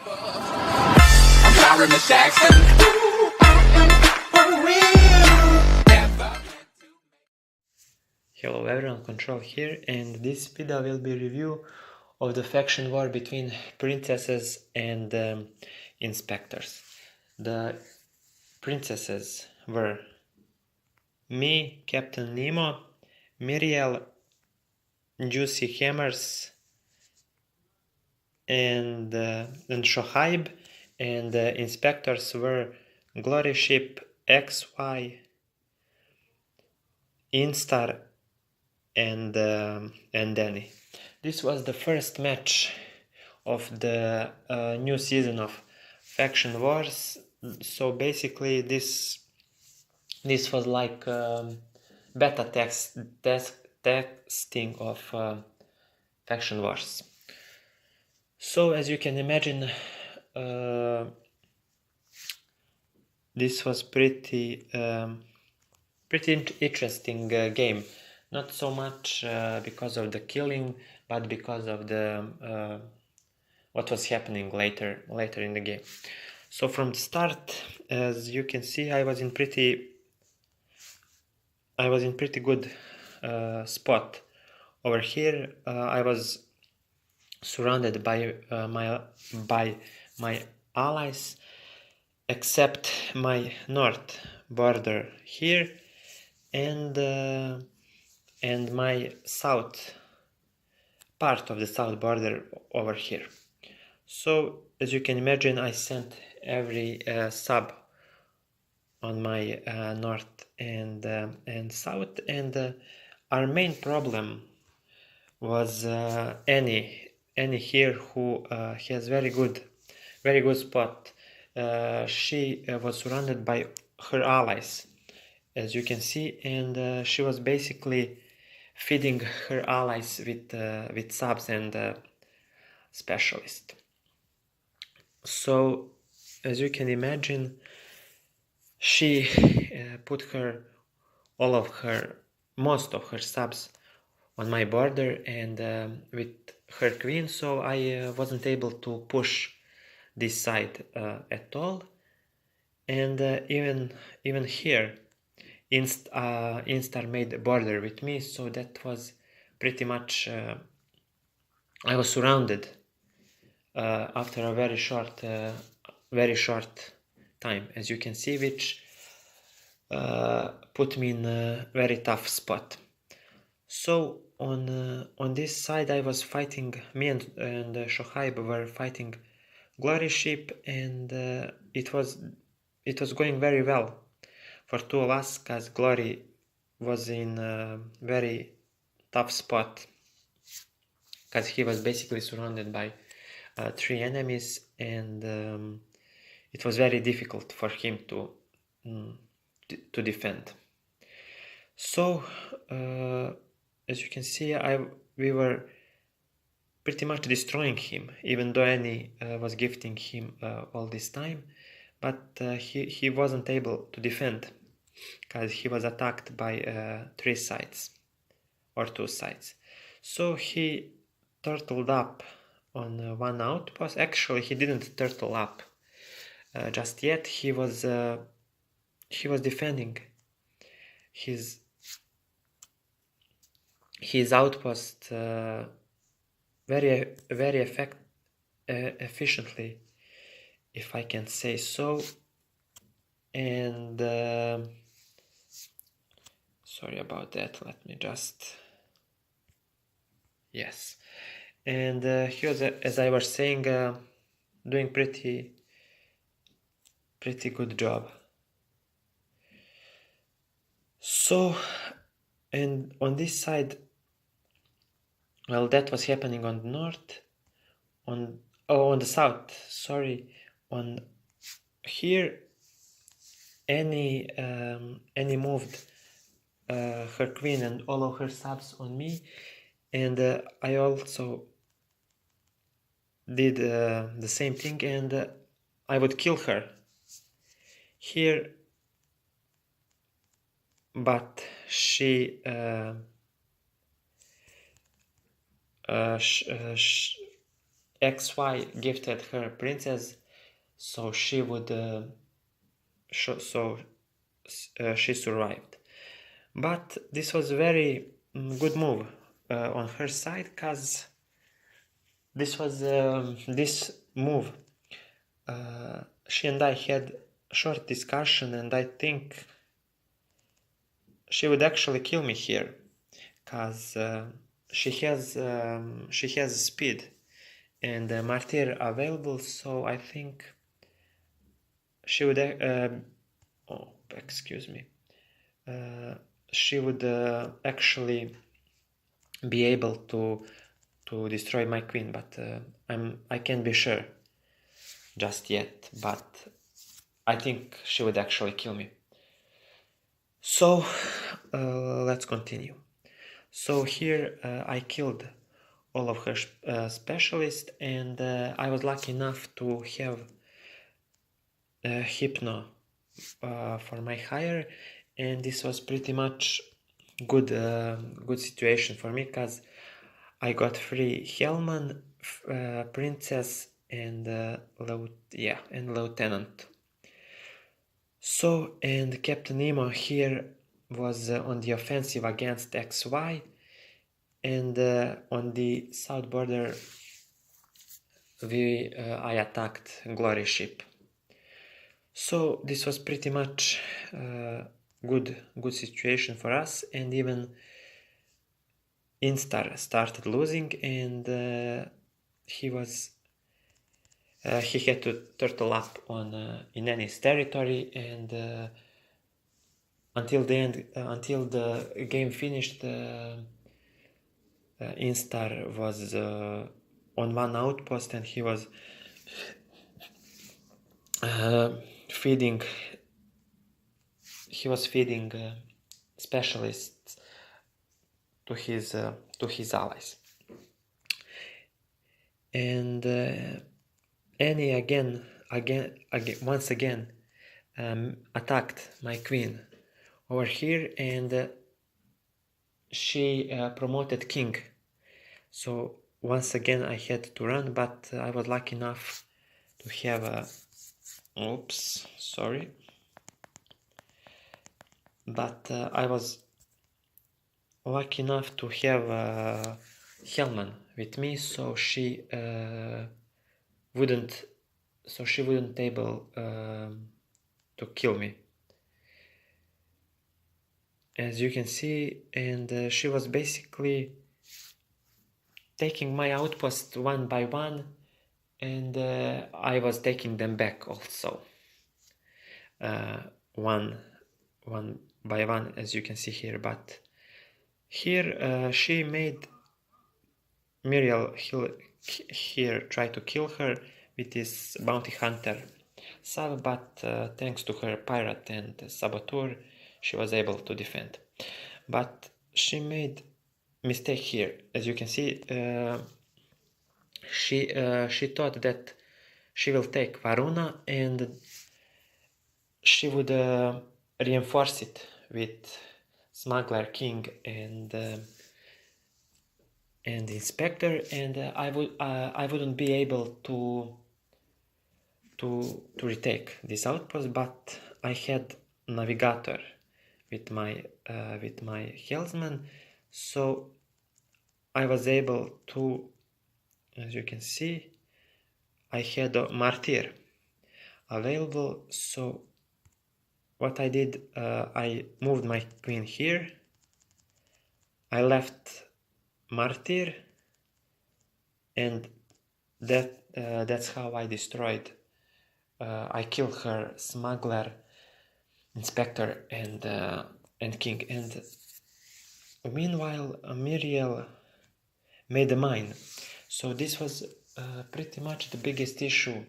I'm sorry, Miss Jackson. Ooh, I am for real. Never meant to. Hello everyone, Control here, and this video will be a review of the faction war between princesses and inspectors. The princesses were me, Captain Nemo, Miriel, Juicy Hammers, and Shohaib, and the inspectors were Glory Ship, XY, Instar, and Danny. This was the first match of the new season of Faction Wars. So basically, this was like beta testing of Faction Wars. So as you can imagine, this was pretty interesting game. Not so much because of the killing, but because of the what was happening later in the game. So from the start, as you can see, I was in pretty good spot. Over here, I was surrounded by my allies, except my north border here, and my south part of the south border over here. So as you can imagine, I sent every sub on my north and south, and our main problem was Annie here, who has very good spot. She was surrounded by her allies, as you can see, and she was basically feeding her allies with subs and specialists. So as you can imagine, she put most of her subs on my border and with her queen, so I wasn't able to push this side at all. And even here, Instar made a border with me, so that was pretty much I was surrounded after a very short time, as you can see, which put me in a very tough spot. So on this side, I was fighting, me and Shohaib were fighting Glory Ship, and it was going very well for two of us, because Glory was in a very tough spot, because he was basically surrounded by 3 enemies, and it was very difficult for him to defend. So as you can see, we were pretty much destroying him, even though Annie was gifting him all this time, but he wasn't able to defend, because he was attacked by 3 sides or 2 sides. So he turtled up on one outpost. Actually, he didn't turtle up just yet. He was defending his outpost very efficiently, if I can say so. And sorry about that, let me just, yes. And he was, as I was saying, doing pretty good job. So, and on this side, well, that was happening on the north, on the south, sorry. On here, Annie moved her queen and all of her subs on me, and I also did the same thing, and I would kill her here, but she XY gifted her princess, so she would she survived. But this was very good move on her side, because this move she and I had a short discussion, and I think she would actually kill me here, because she has speed and martyr available, so I think she would oh, excuse me, she would actually be able to destroy my queen, but I can't be sure just yet, but I think she would actually kill me. So let's continue. So here I killed all of her specialists, and I was lucky enough to have Hypno for my hire, and this was pretty much good situation for me, because I got free Hellman, Princess, and Lieutenant. So, and Captain Nemo here was on the offensive against XY, and on the south border I attacked Glory Ship. So this was pretty much good situation for us, and even Instar started losing, and he had to turtle up on Inani's territory, and until the game finished, Instar was on one outpost, and he was feeding specialists to his allies. And Annie once again attacked my queen over here, and she promoted king. So once again I had to run, but I was lucky enough to have a oops, sorry. But I was lucky enough to have Hellman with me, so she wouldn't able to kill me, as you can see. And she was basically taking my outpost one by one, and I was taking them back also, one by one, as you can see here. But here she made Muriel here try to kill her with this bounty hunter sub, but thanks to her pirate and saboteur, she was able to defend. But she made mistake here, as you can see. She thought that she will take Varuna, and she would reinforce it with Smuggler, King, and Inspector, and I wouldn't be able to retake this outpost. But I had Navigator with my Hellsman, so I was able to, as you can see, I had a Martyr available. So what I did, I moved my queen here, I left Martyr, and that's how I destroyed, I killed her Smuggler, Inspector, and King. And meanwhile Muriel made a mine. So this was pretty much the biggest issue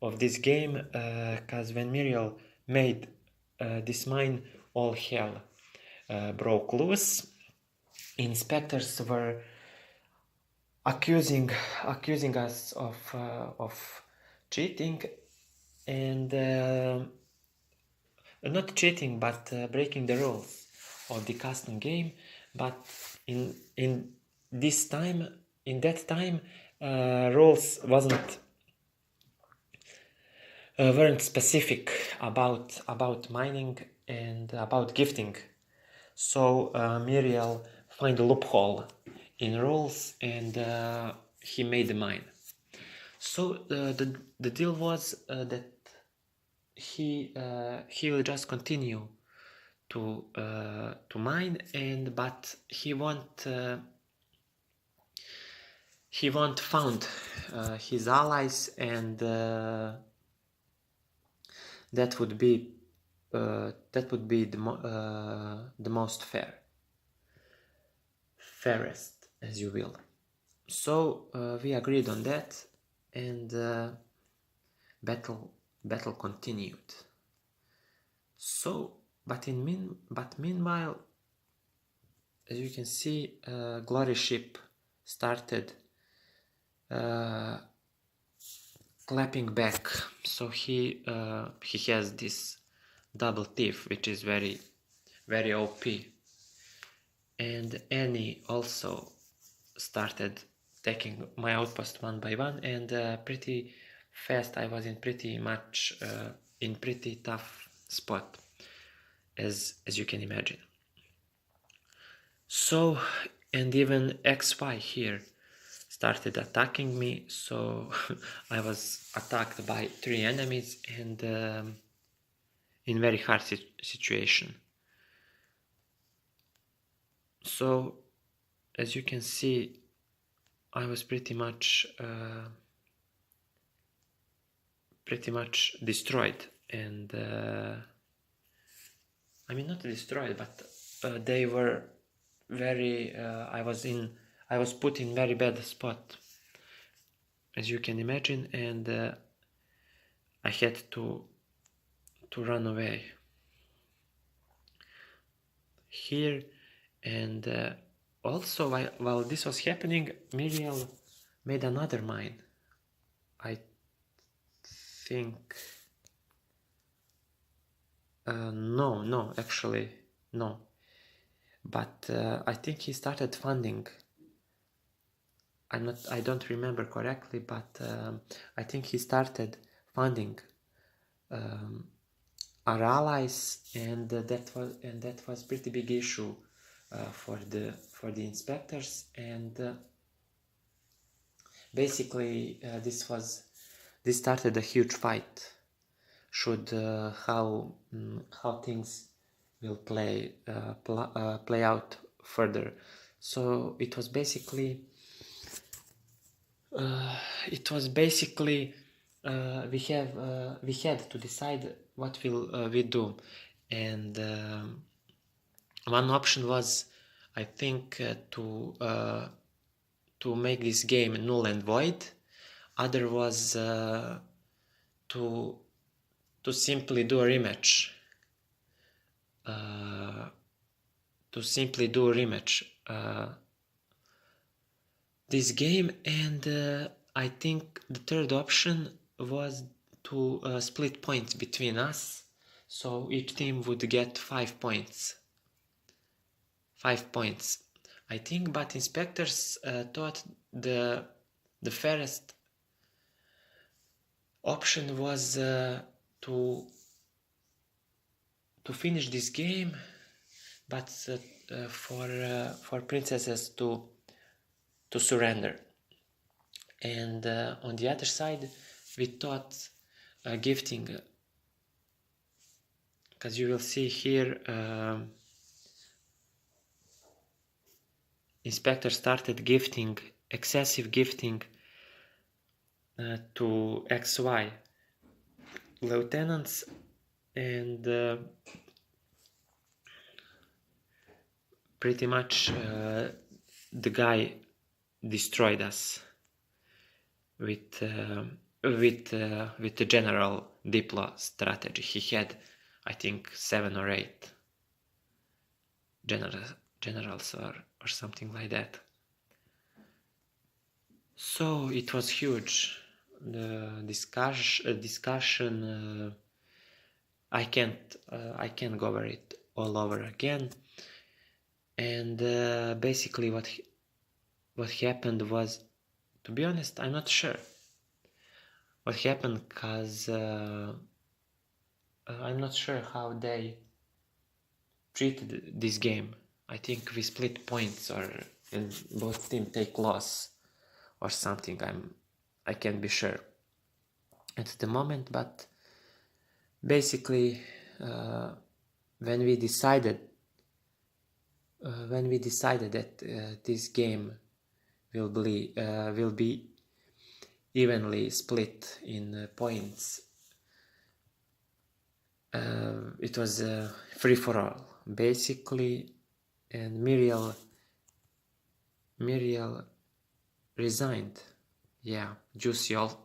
of this game, because when Muriel made this mine, all hell broke loose. Inspectors were accusing us of cheating, and not cheating, but breaking the rules of the custom game. But in that time rules weren't specific about mining and about gifting. So Muriel find a loophole in rules and he made the mine. So the deal was that he will just continue to mine, and but he won't found his allies, and that would be the most fairest, as you will. So we agreed on that, and battle continued. So, but meanwhile, as you can see, Glory Ship started clapping back. So he has this double thief, which is very OP, and Annie also started taking my outpost one by one, and pretty fast I was in pretty tough spot, as you can imagine. So, and even XY here started attacking me, so I was attacked by 3 enemies, and in very hard situation. So as you can see, I was pretty much destroyed, and I mean not destroyed, but they were very I was put in very bad spot, as you can imagine, and I had to run away here. And also while this was happening, Miriel made another mine. I think no, actually no, but I think he started funding. I don't remember correctly, but I think he started funding our allies, and that was pretty big issue for the inspectors, and basically this started a huge fight. Should how things will play out further. So it was basically we had to decide what will we do, and one option was, I think, to make this game null and void. Other was to simply do a rematch. This game, and I think the third option was to split points between us, so each team would get 5 points. 5 points, I think, but inspectors thought the fairest option was to finish this game, but for princesses to surrender. And on the other side, we thought gifting, because you will see here, inspector started gifting, excessive gifting to XY lieutenants, and pretty much the guy destroyed us with the general Diplo strategy. He had, I think, 7 or 8 generals or something like that. So it was huge. The discussion. I can't go over it all over again. And basically, what happened was To be honest, I'm not sure what happened, cause I'm not sure how they treated this game. I think we split points, and both team take loss or something. I can't be sure at the moment, but basically when we decided that this game will be evenly split in points, it was free for all basically, and Muriel resigned. Yeah, Juicy also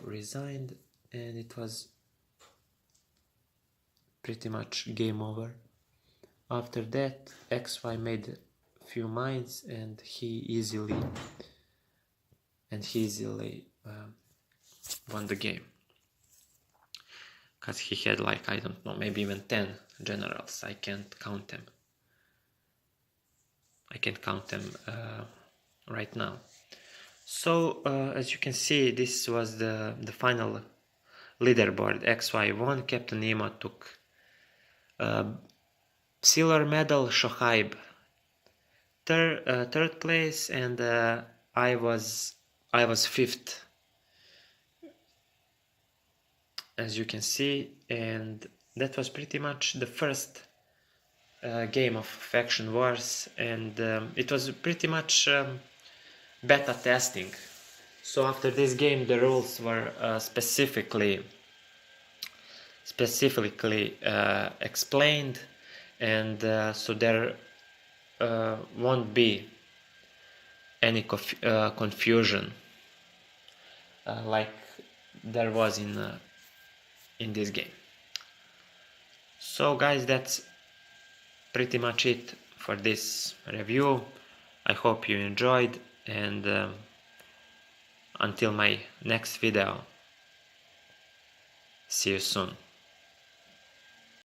resigned, and it was pretty much game over. After that, XY made a few mines, and he easily won the game, because he had, like, I don't know, maybe even 10 generals. I can't count them right now. So as you can see, this was the final leaderboard. XY won, Captain Nemo took silver medal, Shohaib third place, and I was fifth, as you can see. And that was pretty much the first game of Faction Wars, and it was pretty much beta testing. So after this game, the rules were specifically explained, and so there won't be any confusion like there was in this game. So guys, that's pretty much it for this review. I hope you enjoyed, and until my next video, see you soon.